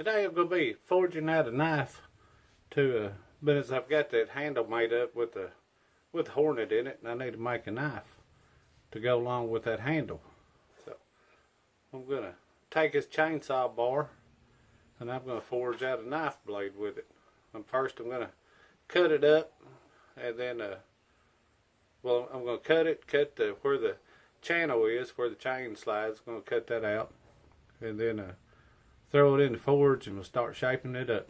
Today I'm going to be forging out a knife but as I've got that handle made up with the hornet in it, and I need to make a knife to go along with that handle. So I'm going to take this chainsaw bar and I'm going to forge out a knife blade with it. And first I'm going to cut it up, and then I'm going to cut where the channel is, where the chain slides. I'm going to cut that out, and then throw it in the forge, and we'll start shaping it up.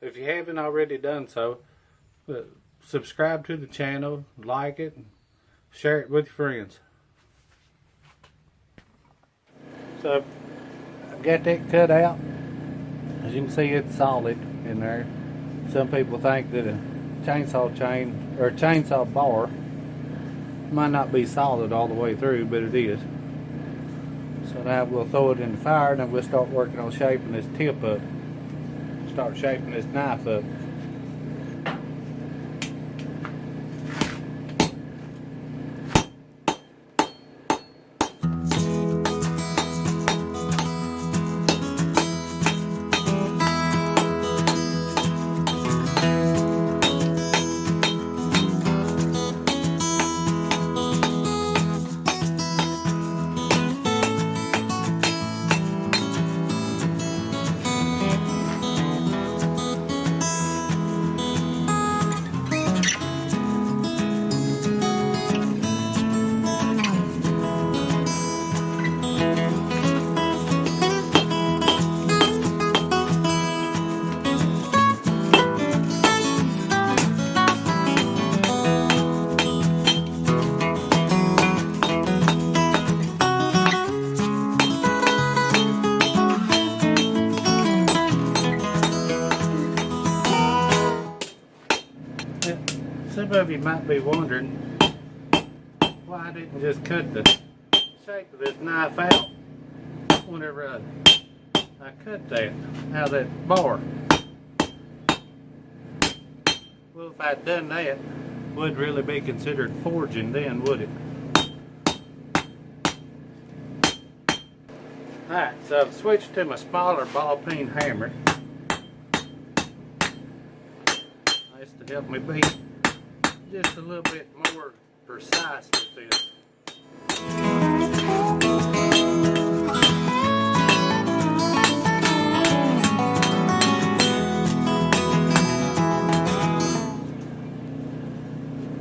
If you haven't already done so, subscribe to the channel, like it, and share it with your friends. So I've got that cut out. As you can see, it's solid in there. Some people think that a chainsaw chain or a chainsaw bar might not be solid all the way through, but it is. So now we'll throw it in the fire, and then we'll start working on shaping this tip up. Start shaping this knife up. Some of you might be wondering why I didn't just cut the shape of this knife out whenever I cut that out of that bar. Well, if I'd done that, it wouldn't really be considered forging then, would it? Alright, so I've switched to my smaller ball peen hammer. That's to help me be just a little bit more precise with this.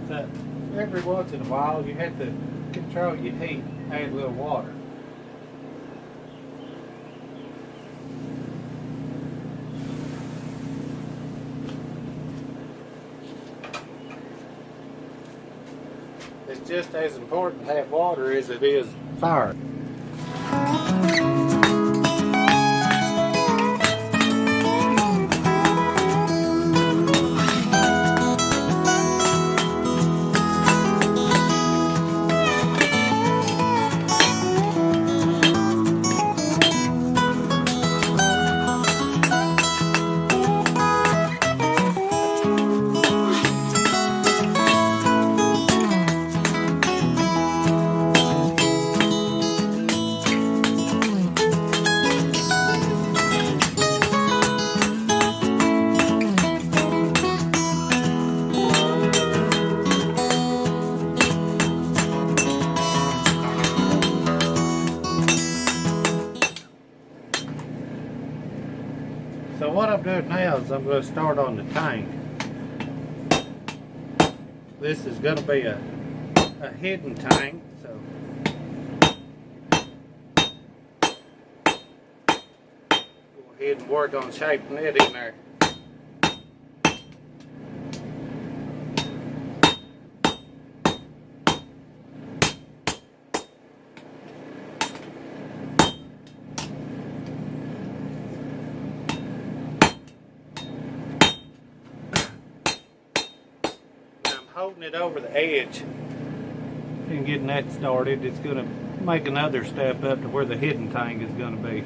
So every once in a while you have to control your heat, add a little water. It's just as important to have water as it is fire. So what I'm doing now is I'm going to start on the tank. This is going to be a hidden tank, so go ahead and work on shaping it in there. holding it over the edge and getting that started, it's going to make another step up to where the hidden tang is going to be.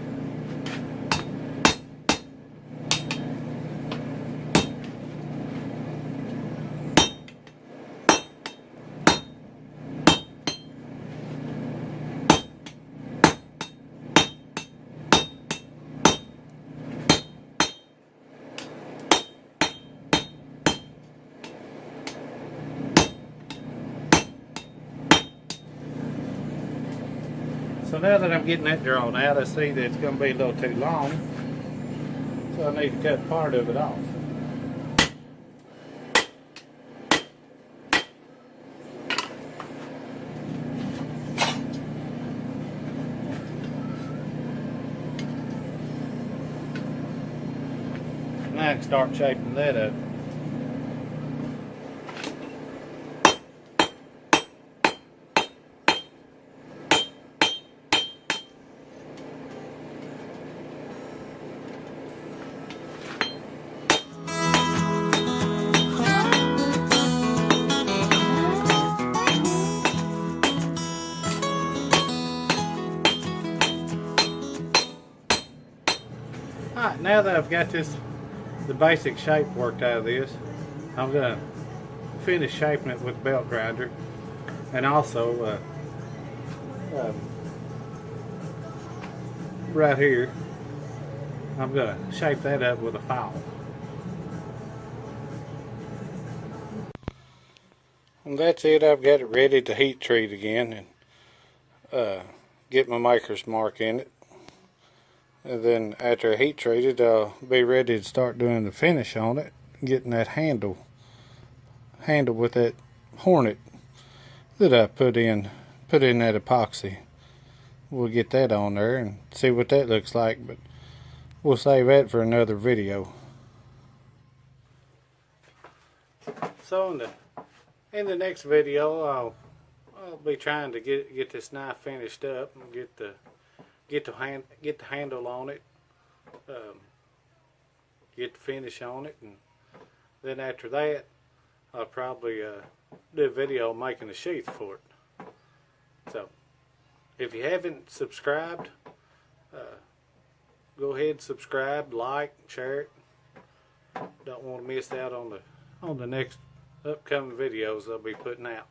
So now that I'm getting that drawn out, I see that it's going to be a little too long, so I need to cut part of it off. Now I can start shaping that up. Alright, now that I've got the basic shape worked out of this, I'm going to finish shaping it with a belt grinder, and also right here I'm going to shape that up with a file. And that's it. I've got it ready to heat treat again and get my maker's mark in it. And then after I heat treat it, I'll be ready to start doing the finish on it, getting that handle with that hornet that I put in that epoxy. We'll get that on there and see what that looks like, but we'll save that for another video. So in the next video, I'll be trying to get this knife finished up and get the handle on it, get the finish on it, and then after that I'll probably do a video making a sheath for it. So if you haven't subscribed, go ahead and subscribe, like, share it. Don't want to miss out on the next upcoming videos I'll be putting out.